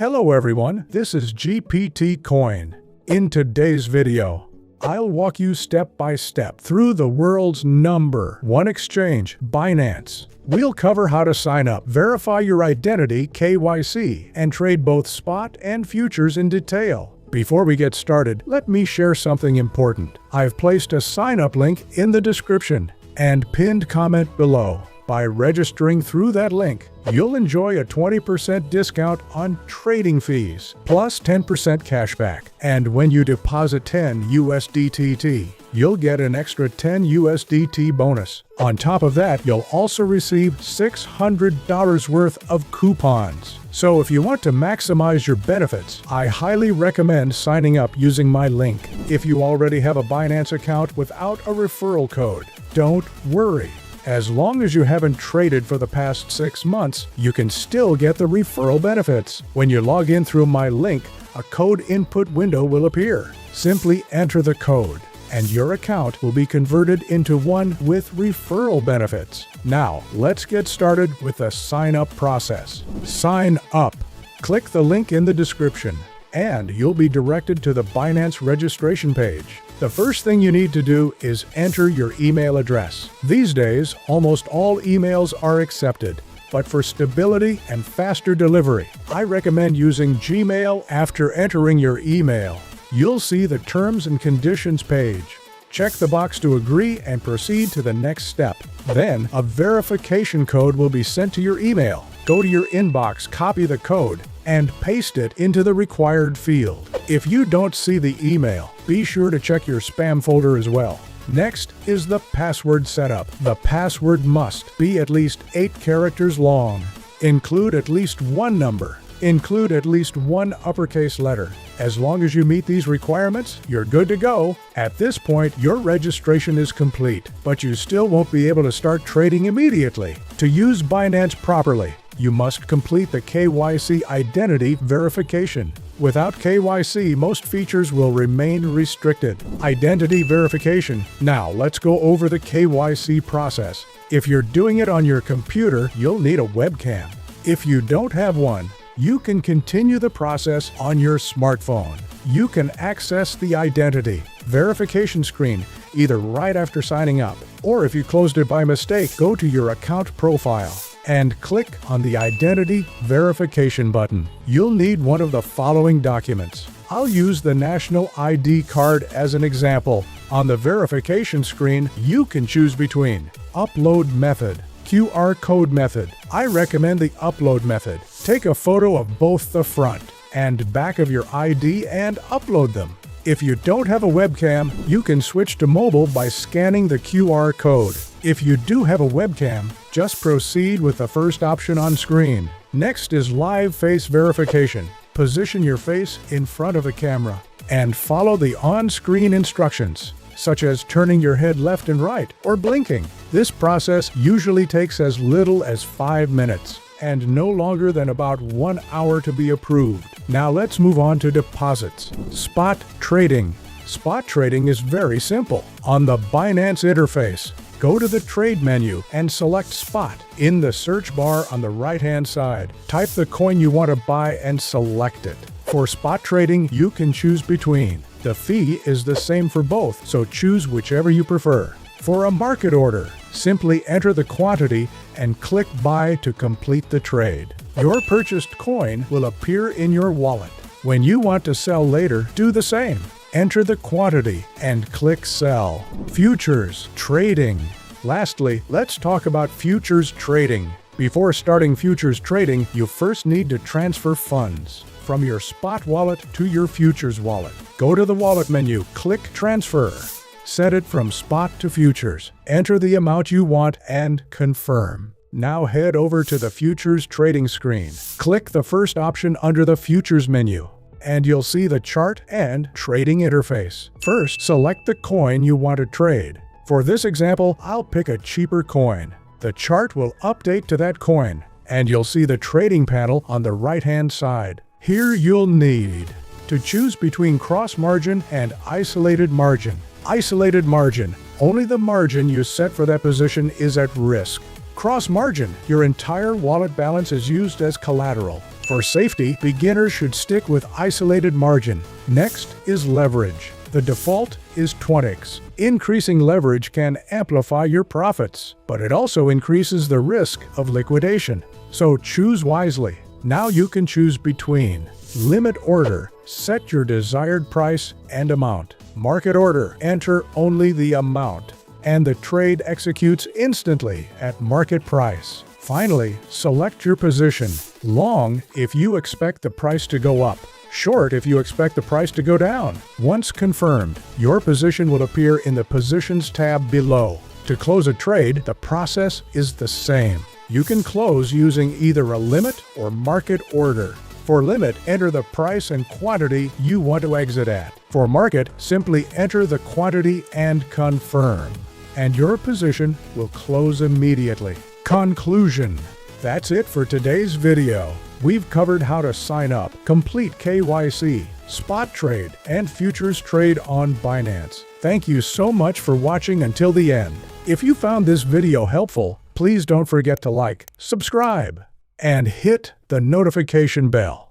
Hello everyone, this is GPT Coin. In today's video, I'll walk you step by step through the world's #1 exchange, Binance. We'll cover how to sign up, verify your identity, KYC, and trade both spot and futures in detail. Before we get started, let me share something important. I've placed a sign-up link in the description and pinned comment below. By registering through that link, you'll enjoy a 20% discount on trading fees, plus 10% cashback. And when you deposit 10 USDT, you'll get an extra 10 USDT bonus. On top of that, you'll also receive $600 worth of coupons. So if you want to maximize your benefits, I highly recommend signing up using my link. If you already have a Binance account without a referral code, don't worry. As long as you haven't traded for the past 6 months, you can still get the referral benefits. When you log in through my link, a code input window will appear. Simply enter the code, and your account will be converted into one with referral benefits. Now, let's get started with the sign-up process. Sign up. Click the link in the description, and you'll be directed to the Binance registration page. The first thing you need to do is enter your email address. These days, almost all emails are accepted, but for stability and faster delivery, I recommend using Gmail. After entering your email, you'll see the Terms and Conditions page. Check the box to agree and proceed to the next step. Then, a verification code will be sent to your email. Go to your inbox, copy the code, and paste it into the required field. If you don't see the email, be sure to check your spam folder as well. Next is the password setup. The password must be at least 8 characters long. Include at least one number. Include at least one uppercase letter. As long as you meet these requirements, you're good to go. At this point, your registration is complete, but you still won't be able to start trading immediately. To use Binance properly, you must complete the KYC identity verification. Without KYC, most features will remain restricted. Identity verification. Now, let's go over the KYC process. If you're doing it on your computer, you'll need a webcam. If you don't have one, you can continue the process on your smartphone. You can access the identity verification screen either right after signing up, or if you closed it by mistake, go to your account profile and click on the Identity Verification button. You'll need one of the following documents. I'll use the National ID card as an example. On the verification screen, you can choose between Upload Method, QR Code Method. I recommend the Upload method. Take a photo of both the front and back of your ID and upload them. If you don't have a webcam, you can switch to mobile by scanning the QR code. If you do have a webcam, just proceed with the first option on screen. Next is live face verification. Position your face in front of the camera and follow the on-screen instructions, such as turning your head left and right or blinking. This process usually takes as little as 5 minutes and no longer than about 1 hour to be approved. Now let's move on to deposits. Spot trading. Spot trading is very simple. On the Binance interface, go to the Trade menu and select Spot. In the search bar on the right-hand side, type the coin you want to buy and select it. For spot trading, you can choose between. The fee is the same for both, so choose whichever you prefer. For a market order, simply enter the quantity and click Buy to complete the trade. Your purchased coin will appear in your wallet. When you want to sell later, do the same. Enter the quantity and click Sell. Futures trading. Lastly, let's talk about futures trading. Before starting futures trading, you first need to transfer funds from your spot wallet to your futures wallet. Go to the wallet menu, click Transfer. Set it from spot to futures. Enter the amount you want and confirm. Now head over to the futures trading screen. Click the first option under the futures menu, and you'll see the chart and trading interface. First, select the coin you want to trade. For this example, I'll pick a cheaper coin. The chart will update to that coin, and you'll see the trading panel on the right-hand side. Here you'll need to choose between cross margin and isolated margin. Isolated margin. Only the margin you set for that position is at risk. Cross margin. Your entire wallet balance is used as collateral. For safety, beginners should stick with isolated margin. Next is leverage. The default is 20x. Increasing leverage can amplify your profits, but it also increases the risk of liquidation. So choose wisely. Now you can choose between limit order, set your desired price and amount. Market order, enter only the amount, and the trade executes instantly at market price. Finally, select your position. Long if you expect the price to go up. Short if you expect the price to go down. Once confirmed, your position will appear in the Positions tab below. To close a trade, the process is the same. You can close using either a limit or market order. For limit, enter the price and quantity you want to exit at. For market, simply enter the quantity and confirm. And your position will close immediately. Conclusion. That's it for today's video. We've covered how to sign up, complete KYC, spot trade, and futures trade on Binance. Thank you so much for watching until the end. If you found this video helpful, please don't forget to like, subscribe, and hit the notification bell.